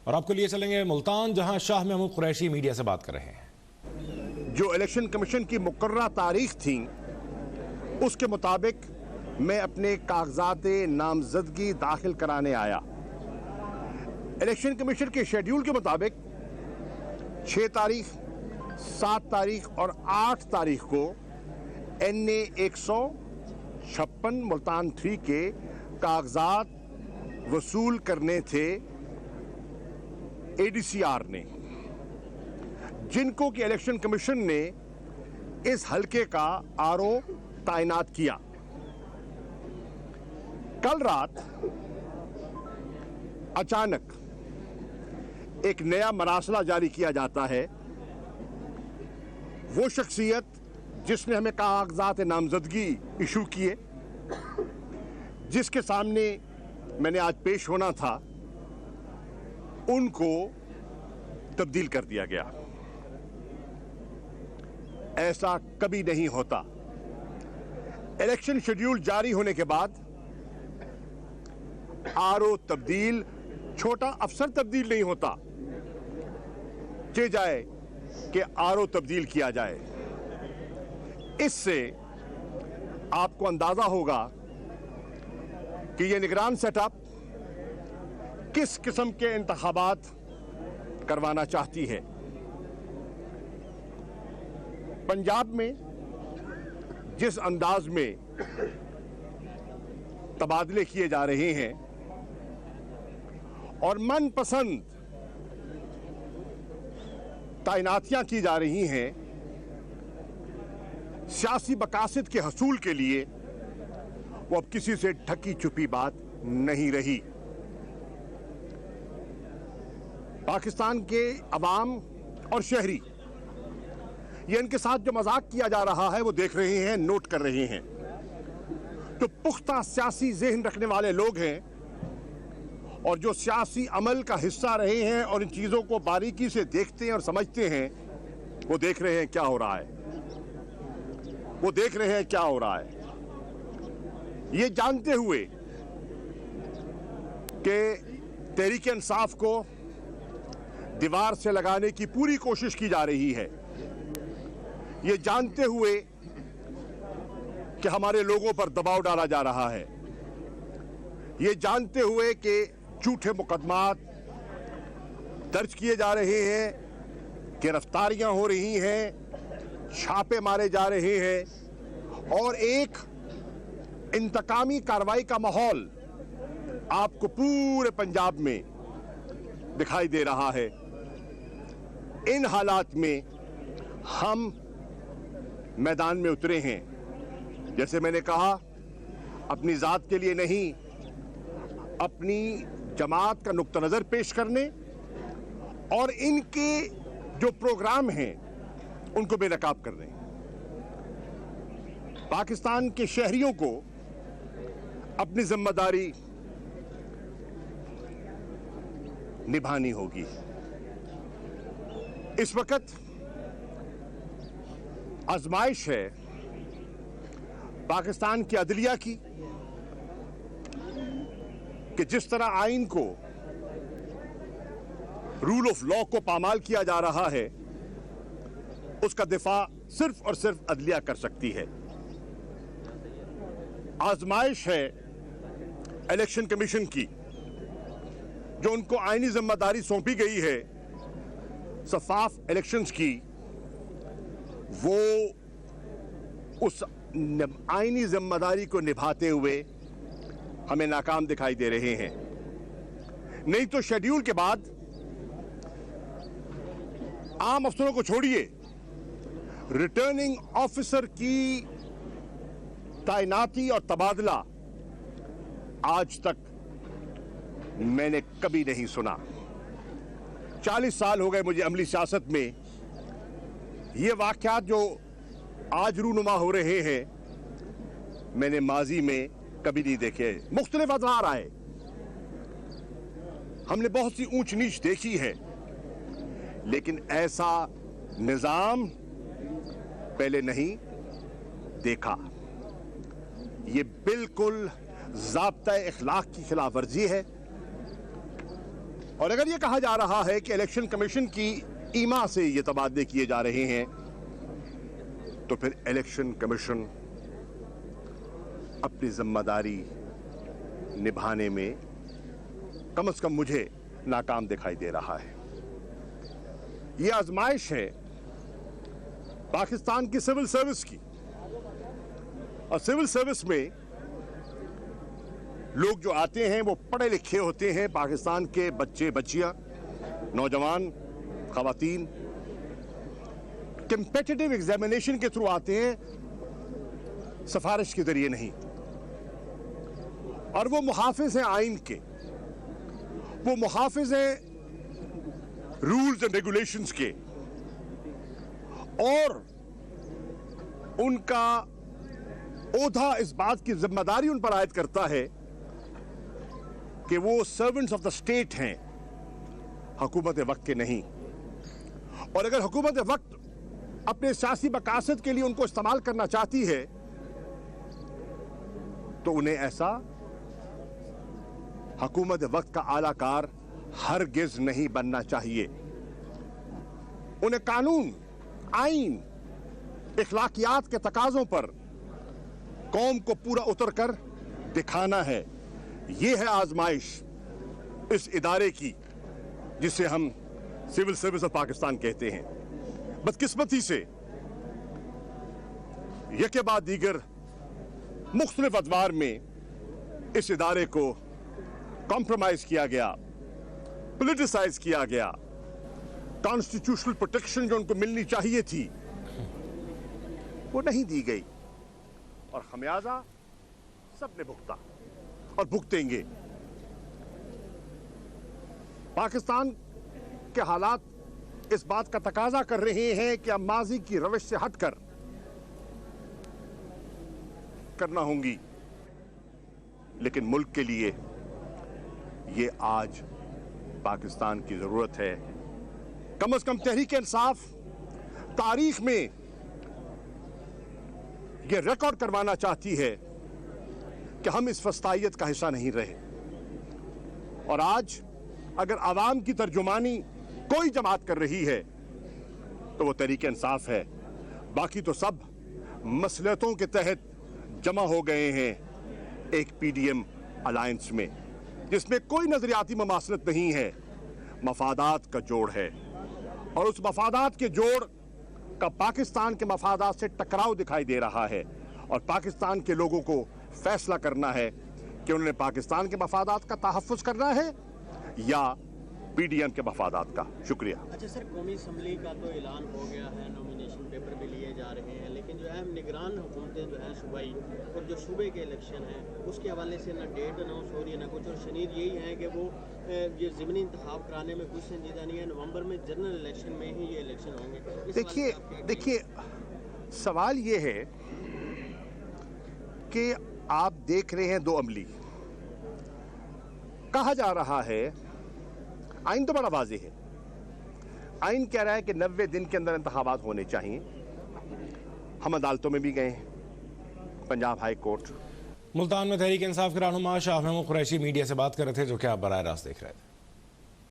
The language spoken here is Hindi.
और आपको लिए चलेंगे मुल्तान, जहां शाह महमूद कुरैशी मीडिया से बात कर रहे हैं। जो इलेक्शन कमीशन की मुकर्ररा तारीख थी उसके मुताबिक मैं अपने कागजात नामजदगी दाखिल कराने आया। इलेक्शन कमीशन के शेड्यूल के मुताबिक 6 तारीख, 7 तारीख और 8 तारीख को NA 156 मुल्तान 3 के कागजात वसूल करने थे ADCR ने, जिनको कि इलेक्शन कमीशन ने इस हलके का RO तैनात किया। कल रात अचानक एक नया मरासला जारी किया जाता है। वो शख्सियत जिसने हमें कागजात नामजदगी इशू किए, जिसके सामने मैंने आज पेश होना था, उनको तब्दील कर दिया गया। ऐसा कभी नहीं होता। इलेक्शन शेड्यूल जारी होने के बाद RO तब्दील छोटा अफसर तब्दील नहीं होता। चे जाए कि RO तब्दील किया जाए। इससे आपको अंदाजा होगा कि यह निगरान सेटअप किस किस्म के इंतखाबात करवाना चाहती है। पंजाब में जिस अंदाज में तबादले किए जा रहे हैं और मनपसंद तैनातियां की जा रही हैं, सियासी मकासद के हसूल के लिए, वो अब किसी से ढकी छुपी बात नहीं रही। पाकिस्तान के अवाम और शहरी ये इनके साथ जो मजाक किया जा रहा है वो देख रहे हैं, नोट कर रहे हैं। तो पुख्ता सियासी ज़हन रखने वाले लोग हैं और जो सियासी अमल का हिस्सा रहे हैं और इन चीज़ों को बारीकी से देखते हैं और समझते हैं, वो देख रहे हैं क्या हो रहा है। वो देख रहे हैं क्या हो रहा है, ये जानते हुए कि तहरीक इंसाफ को दीवार से लगाने की पूरी कोशिश की जा रही है, ये जानते हुए कि हमारे लोगों पर दबाव डाला जा रहा है, ये जानते हुए कि झूठे मुकदमात दर्ज किए जा रहे हैं, गिरफ्तारियां हो रही हैं, छापे मारे जा रहे हैं और एक इंतकामी कार्रवाई का माहौल आपको पूरे पंजाब में दिखाई दे रहा है। इन हालात में हम मैदान में उतरे हैं। जैसे मैंने कहा, अपनी ज़ात के लिए नहीं, अपनी जमात का नुक्ता नज़र पेश करने और इनके जो प्रोग्राम हैं उनको बेनकाब करने। पाकिस्तान के शहरियों को अपनी जिम्मेदारी निभानी होगी। इस वक्त आजमाइश है पाकिस्तान की अदलिया की कि जिस तरह आइन को, रूल ऑफ लॉ को पामाल किया जा रहा है, उसका दिफा सिर्फ और सिर्फ अदलिया कर सकती है। आजमाइश है इलेक्शन कमीशन की, जो उनको आईनी जिम्मेदारी सौंपी गई है शफाफ इलेक्शंस की, वो उस आईनी जिम्मेदारी को निभाते हुए हमें नाकाम दिखाई दे रहे हैं। नहीं तो शेड्यूल के बाद आम अफसरों को छोड़िए, रिटर्निंग ऑफिसर की तैनाती और तबादला आज तक मैंने कभी नहीं सुना। 40 साल हो गए मुझे अमली सियासत में। ये वाक़यात जो आज रूनुमा हो रहे हैं, मैंने माजी में कभी नहीं देखे। मुख्तलिफ अदवार आए, हमने बहुत सी ऊंच नीच देखी है, लेकिन ऐसा निज़ाम पहले नहीं देखा। ये बिल्कुल ज़ाब्ता इखलाक की खिलाफ वर्जी है। और अगर ये कहा जा रहा है कि इलेक्शन कमीशन की ईमा से ये तबादले किए जा रहे हैं, तो फिर इलेक्शन कमीशन अपनी जिम्मेदारी निभाने में कम से कम मुझे नाकाम दिखाई दे रहा है। ये आजमाइश है पाकिस्तान की सिविल सर्विस की, और सिविल सर्विस में लोग जो आते हैं वो पढ़े लिखे होते हैं। पाकिस्तान के बच्चे बच्चियां, नौजवान, खवातीन कंपेटिटिव एग्जामिनेशन के थ्रू आते हैं, सिफारिश के जरिए नहीं। और वो मुहाफिज हैं आइन के, वो मुहाफिज हैं रूल्स एंड रेगुलेशंस के, और उनका ओहदा इस बात की जिम्मेदारी उन पर आयद करता है कि वो सर्वेंट्स ऑफ द स्टेट हैं, हुकूमत वक्त के नहीं। और अगर हुकूमत वक्त अपने सियासी मकासद के लिए उनको इस्तेमाल करना चाहती है तो उन्हें ऐसा हुकूमत वक्त का आलाकार हरगिज नहीं बनना चाहिए। उन्हें कानून, आइन, इखलाकियात के तकाजों पर कौम को पूरा उतर कर दिखाना है। यह है आजमाइश इस इदारे की जिसे हम सिविल सर्विस ऑफ पाकिस्तान कहते हैं। बदकिस्मती से यके बाद दीगर मुख्तलिफ अदवार में इस इदारे को कॉम्प्रोमाइज किया गया, पोलिटिसाइज किया गया। कॉन्स्टिट्यूशनल प्रोटेक्शन जो उनको मिलनी चाहिए थी वो नहीं दी गई, और खमियाजा सबने भुगता और भुगतेंगे। पाकिस्तान के हालात इस बात का तकाजा कर रहे हैं कि अब माजी की रविश से हटकर करना होंगी, लेकिन मुल्क के लिए ये आज पाकिस्तान की जरूरत है। कम से कम तहरीक इंसाफ तारीख में यह रिकॉर्ड करवाना चाहती है कि हम इस फस्तायत का हिस्सा नहीं रहे। और आज अगर आवाम की तर्जुमानी कोई जमात कर रही है तो वो तहरीक इंसाफ है। बाकी तो सब मसलहतों के तहत जमा हो गए हैं एक पीडीएम अलायंस में, जिसमें कोई नजरियाती ममासलत नहीं है, मफादात का जोड़ है। और उस मफादात के जोड़ का पाकिस्तान के मफादात से टकराव दिखाई दे रहा है। और पाकिस्तान के लोगों को फैसला करना है कि उन्होंने पाकिस्तान के मफादात का तहफ़्फ़ुज़ करना है या पीडीएम के मफादात का। शुक्रिया। अच्छा सर, कौमी असम्बली का तो ऐलान हो गया है, नॉमिनेशन पेपर भी लिए जा रहे हैं, लेकिन जो है निगरान हुकूमतें जो हैं सूबाई और जो सूबे के इलेक्शन हैं उसके हवाले से ना डेट अनाउंस हो रही है ना कुछ। और शनीद यही है कि वो ये ज़मीनी इंतखाब कराने में कुछ संजीदा नहीं है। नवंबर में जनरल इलेक्शन में ही ये इलेक्शन होंगे। देखिए सवाल ये है कि आप देख रहे हैं दो अमली। कहा जा रहा है, आइन तो बड़ा वाज़ेह है, आइन कह रहा है कि 90 दिन के अंदर इंतखाबात होने चाहिए। हम अदालतों में भी गए हैं, पंजाब हाई कोर्ट। मुल्तान में तहरीक इंसाफ के रहनुमा शाह महमूद कुरैशी मीडिया से बात कर रहे थे, जो कि आप बराह रास्त देख रहे थे।